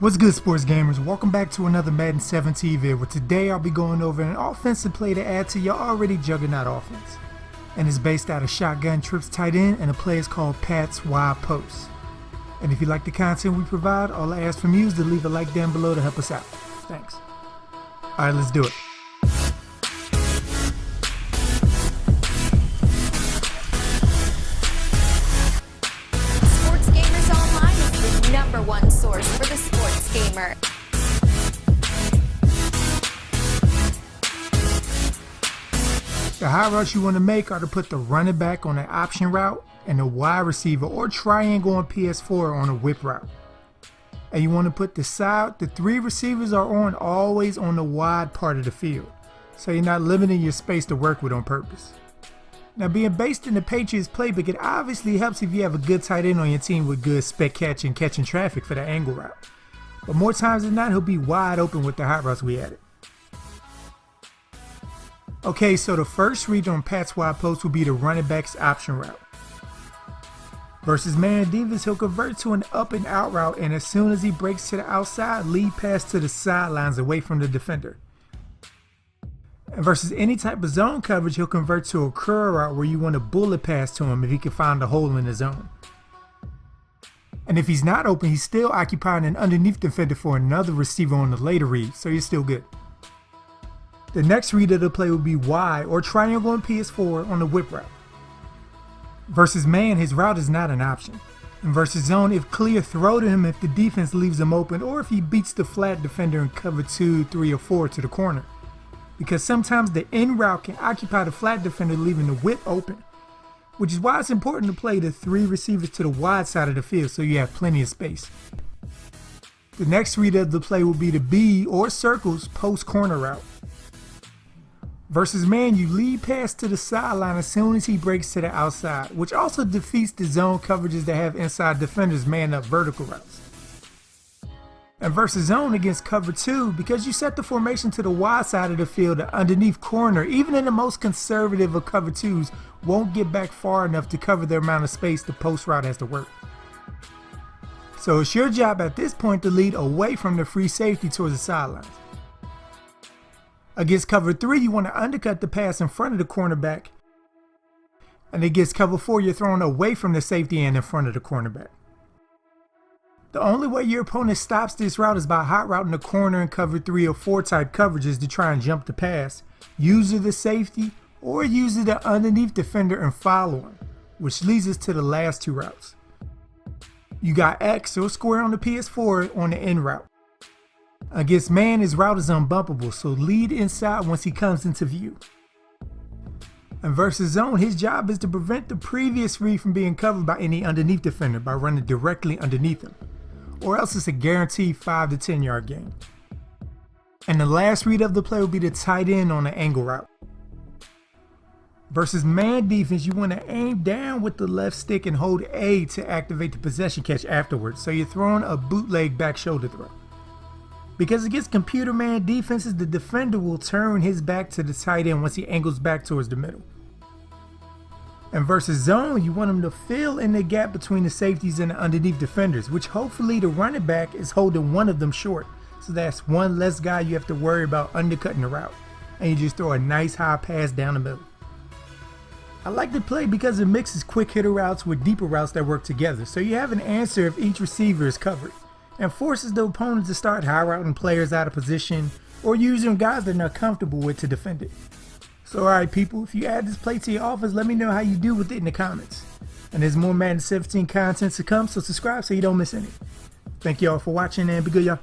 What's good, sports gamers? Welcome back to another Madden 17 vid, where today I'll be going over an offensive play to add to your already juggernaut offense. And it's based out of shotgun trips tight end, and the play is called Pat's wide post. And if you like the content we provide, all I ask from you is to leave a like down below to help us out. Thanks. Alright, let's do it. #1 source for the sports gamer. The high routes you want to make are to put the running back on an option route and the wide receiver or triangle on PS4 on a whip route. And you want to put the three receivers are always on the wide part of the field, so you're not limiting your space to work with on purpose. Now, being based in the Patriots playbook, it obviously helps if you have a good tight end on your team with good spec catching traffic for the angle route. But more times than not, he'll be wide open with the hot routes we added. Okay, so the first read on Pat's wide post will be the running back's option route. Versus man defense, he'll convert to an up and out route, and as soon as he breaks to the outside, lead pass to the sidelines away from the defender. And versus any type of zone coverage, he'll convert to a curl route where you want a bullet pass to him if he can find a hole in the zone. And if he's not open, he's still occupying an underneath defender for another receiver on the later read, so you're still good. The next read of the play will be Y or triangle on PS4 on the whip route. Versus man, his route is not an option. And versus zone, if clear, throw to him if the defense leaves him open or if he beats the flat defender in cover 2, 3, or 4 to the corner. Because sometimes the in route can occupy the flat defender, leaving the whip open, which is why it's important to play the three receivers to the wide side of the field so you have plenty of space. The next read of the play will be the B or circles post corner route. Versus man, you lead pass to the sideline as soon as he breaks to the outside, which also defeats the zone coverages that have inside defenders man up vertical routes. And versus zone against cover 2, because you set the formation to the wide side of the field, the underneath corner, even in the most conservative of cover 2s, won't get back far enough to cover the amount of space the post route has to work. So it's your job at this point to lead away from the free safety towards the sidelines. Against cover 3, you want to undercut the pass in front of the cornerback. And against cover 4, you're throwing away from the safety and in front of the cornerback. The only way your opponent stops this route is by hot routing the corner in cover 3 or 4 type coverages to try and jump the pass, usually the safety, or usually the underneath defender and follow him, which leads us to the last two routes. You got X or square on the PS4 on the in route. Against man, his route is unbumpable, so lead inside once he comes into view. And versus zone, his job is to prevent the previous read from being covered by any underneath defender by running directly underneath him, or else it's a guaranteed 5 to 10 yard gain. And the last read of the play will be the tight end on the angle route. Versus man defense, you want to aim down with the left stick and hold A to activate the possession catch afterwards, so you're throwing a bootleg back shoulder throw. Because against computer man defenses, the defender will turn his back to the tight end once he angles back towards the middle. And versus zone, you want him to fill in the gap between the safeties and the underneath defenders, which hopefully the running back is holding one of them short. So that's one less guy you have to worry about undercutting the route. And you just throw a nice high pass down the middle. I like the play because it mixes quick hitter routes with deeper routes that work together. So you have an answer if each receiver is covered, and forces the opponent to start high routing players out of position or using guys they're not comfortable with to defend it. So alright people, if you add this play to your offense, let me know how you do with it in the comments. And there's more Madden 17 content to come, so subscribe so you don't miss any. Thank y'all for watching and be good, y'all.